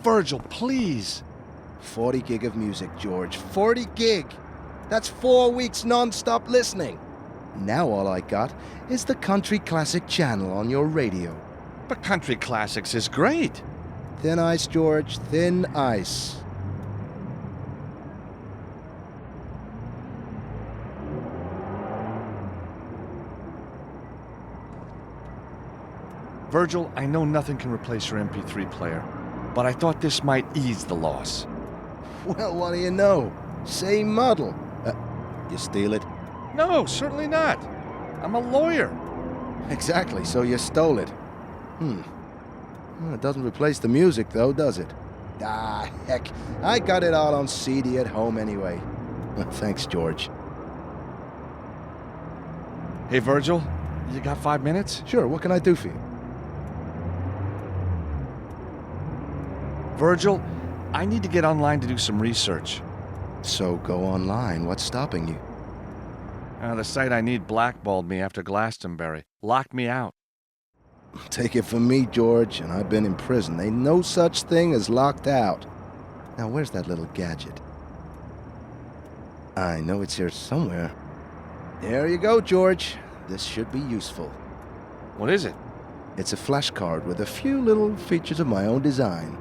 Virgil, please. 40 gig of music, George. 40 gig! That's 4 weeks non-stop listening. Now all I got is the Country Classic channel on your radio. But Country Classics is great. Thin ice, George. Thin ice. Virgil, I know nothing can replace your MP3 player, but I thought this might ease the loss. Well, what do you know? Same model. You steal it? No, certainly not. I'm a lawyer. Exactly, so you stole it. Well, it doesn't replace the music, though, does it? Ah, heck. I got it all on CD at home anyway. Well, thanks, George. Hey, Virgil, you got 5 minutes? Sure, what can I do for you? Virgil, I need to get online to do some research. So go online. What's stopping you? The site I need blackballed me after Glastonbury. Locked me out. Take it from me, George, and I've been in prison. Ain't no such thing as locked out. Now, where's that little gadget? I know it's here somewhere. There you go, George. This should be useful. What is it? It's a flash card with a few little features of my own design.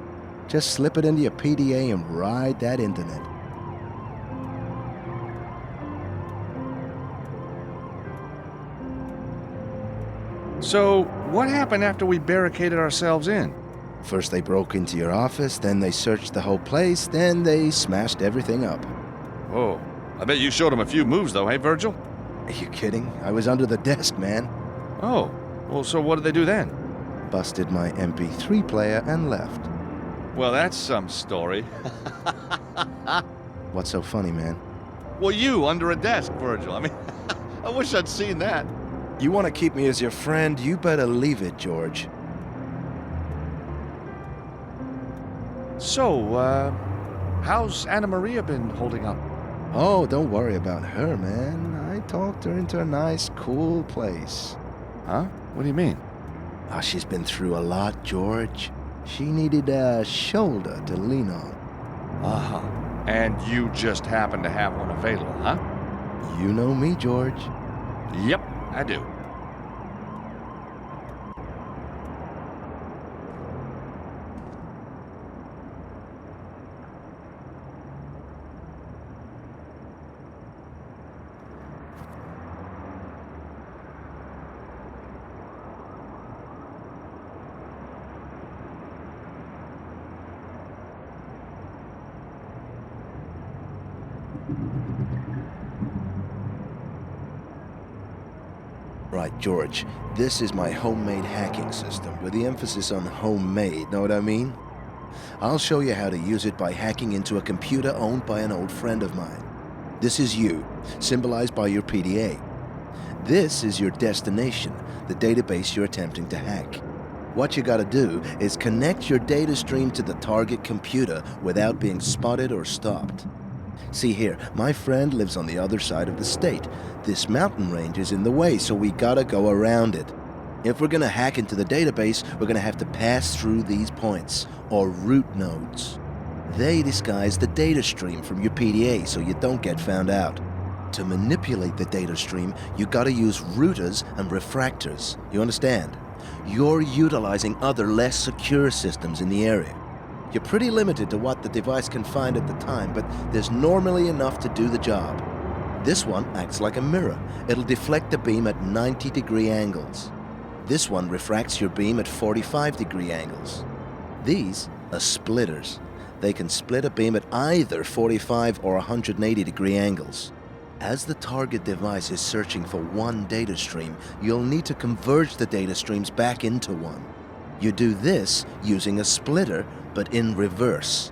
Just slip it into your PDA and ride that internet. So, what happened after we barricaded ourselves in? First they broke into your office, then they searched the whole place, then they smashed everything up. Oh, I bet you showed them a few moves though, hey Virgil? Are you kidding? I was under the desk, man. Oh, well, so what did they do then? Busted my MP3 player and left. Well, that's some story. What's so funny, man? Well, you under a desk, Virgil. I mean, I wish I'd seen that. You want to keep me as your friend, you better leave it, George. So, how's Anna Maria been holding up? Oh, don't worry about her, man. I talked her into a nice, cool place. Huh? What do you mean? Oh, she's been through a lot, George. She needed a shoulder to lean on. Uh-huh. And you just happen to have one available, huh? You know me, George. Yep, I do. Right, George, this is my homemade hacking system, with the emphasis on homemade, know what I mean? I'll show you how to use it by hacking into a computer owned by an old friend of mine. This is you, symbolized by your PDA. This is your destination, the database you're attempting to hack. What you gotta do is connect your data stream to the target computer without being spotted or stopped. See here, my friend lives on the other side of the state. This mountain range is in the way, so we gotta go around it. If we're gonna hack into the database, we're gonna have to pass through these points, or root nodes. They disguise the data stream from your PDA so you don't get found out. To manipulate the data stream, you gotta use routers and refractors. You understand? You're utilizing other less secure systems in the area. You're pretty limited to what the device can find at the time, but there's normally enough to do the job. This one acts like a mirror. It'll deflect the beam at 90-degree angles. This one refracts your beam at 45-degree angles. These are splitters. They can split a beam at either 45 or 180-degree angles. As the target device is searching for one data stream, you'll need to converge the data streams back into one. You do this using a splitter, but in reverse.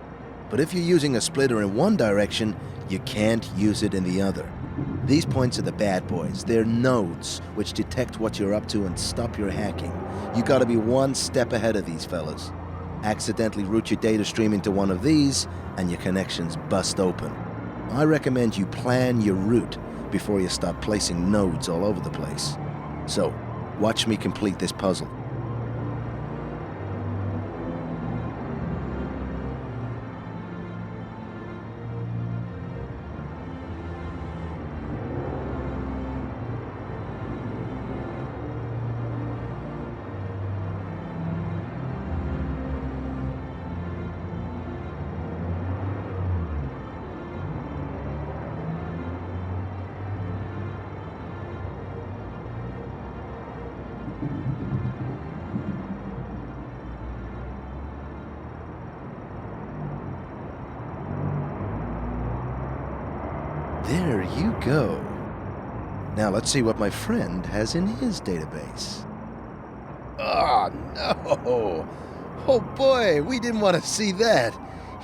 But if you're using a splitter in one direction, you can't use it in the other. These points are the bad boys. They're nodes, which detect what you're up to and stop your hacking. You gotta be one step ahead of these fellas. Accidentally route your data stream into one of these, and your connections bust open. I recommend you plan your route before you start placing nodes all over the place. So, watch me complete this puzzle. There you go. Now let's see what my friend has in his database. Oh, no! Oh boy, we didn't want to see that.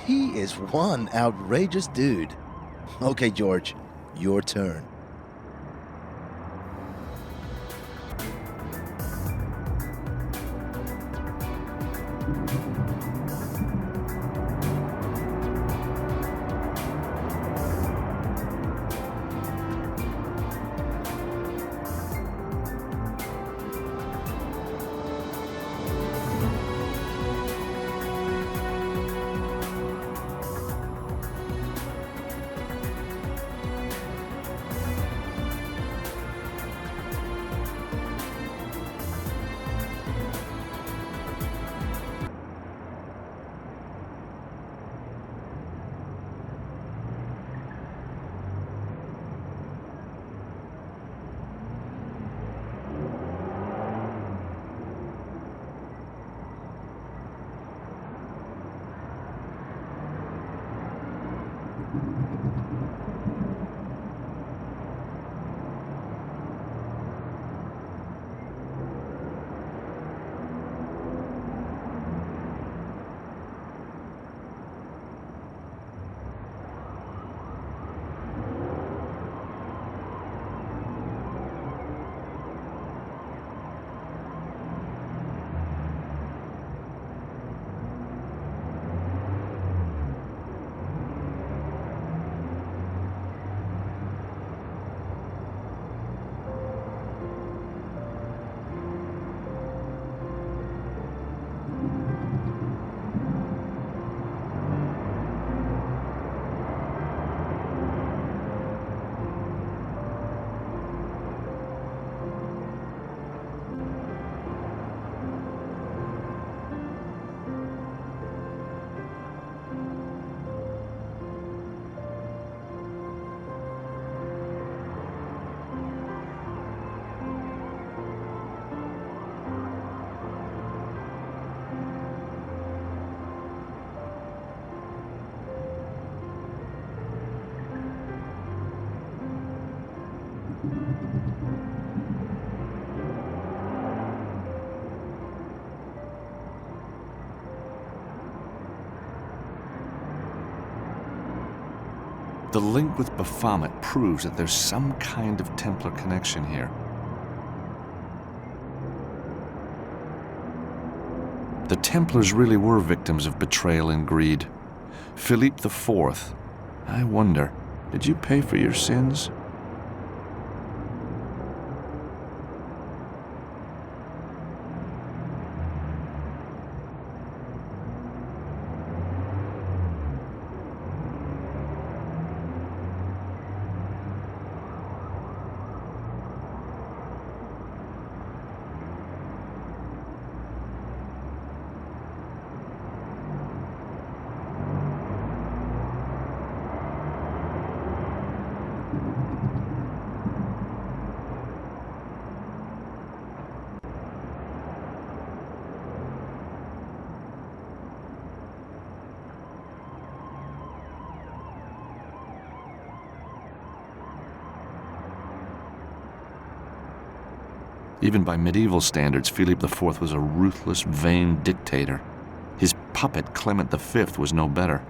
He is one outrageous dude. Okay, George, your turn. The link with Baphomet proves that there's some kind of Templar connection here. The Templars really were victims of betrayal and greed. Philippe IV, I wonder, did you pay for your sins? Even by medieval standards, Philippe IV was a ruthless, vain dictator. His puppet, Clement V, was no better.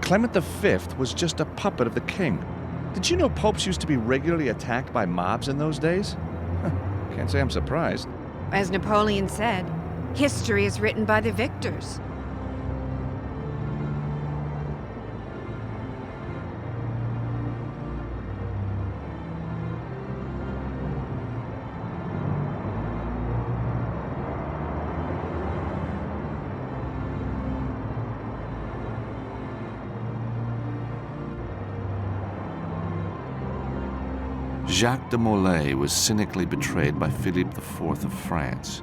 Clement V was just a puppet of the king. Did you know popes used to be regularly attacked by mobs in those days? Can't say I'm surprised. As Napoleon said, history is written by the victors. Jacques de Molay was cynically betrayed by Philippe IV of France.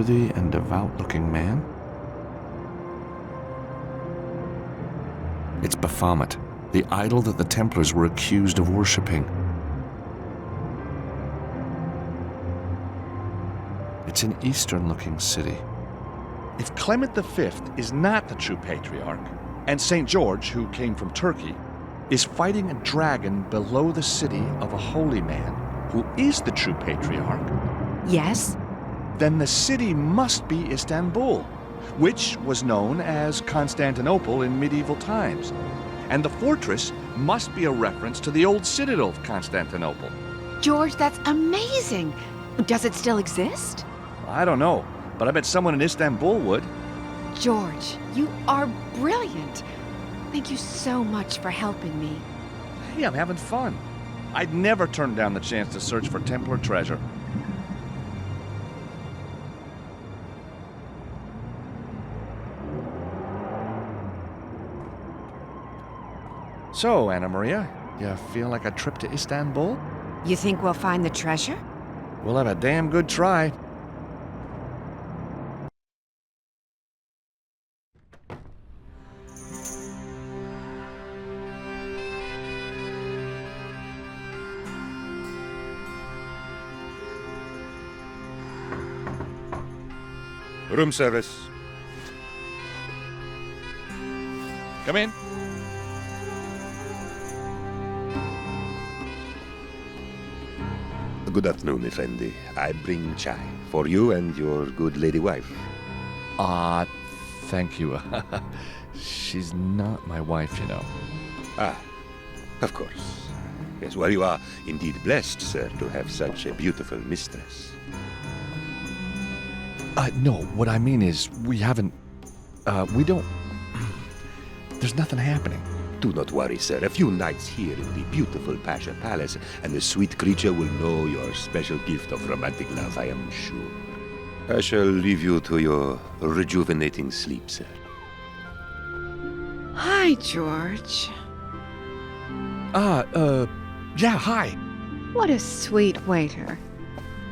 trustworthy and devout-looking man? It's Baphomet, the idol that the Templars were accused of worshipping. It's an Eastern-looking city. If Clement V is not the true patriarch, and St. George, who came from Turkey, is fighting a dragon below the city of a holy man who is the true patriarch, Yes? then the city must be Istanbul, which was known as Constantinople in medieval times. And the fortress must be a reference to the old citadel of Constantinople. George, that's amazing. Does it still exist? I don't know, but I bet someone in Istanbul would. George, you are brilliant. Thank you so much for helping me. Hey, I'm having fun. I'd never turn down the chance to search for Templar treasure. So, Anna Maria, you feel like a trip to Istanbul? You think we'll find the treasure? We'll have a damn good try. Room service. Come in. Good afternoon, Effendi. I bring chai for you and your good lady wife. Thank you. She's not my wife, you know. Ah, of course. Yes, well, you are indeed blessed, sir, to have such a beautiful mistress. No, what I mean is, we haven't, we don't, there's nothing happening. Do not worry, sir. A few nights here in the beautiful Pasha Palace, and the sweet creature will know your special gift of romantic love, I am sure. I shall leave you to your rejuvenating sleep, sir. Hi, George. Yeah, hi. What a sweet waiter.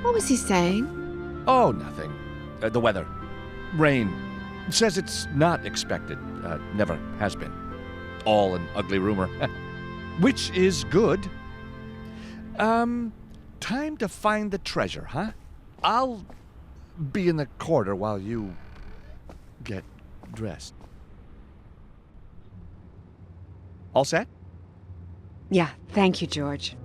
What was he saying? Oh, nothing. The weather. Rain. Says it's not expected. Never has been. All an ugly rumor. Which is good. Time to find the treasure, huh? I'll be in the corridor while you get dressed. All set? Yeah, thank you, George.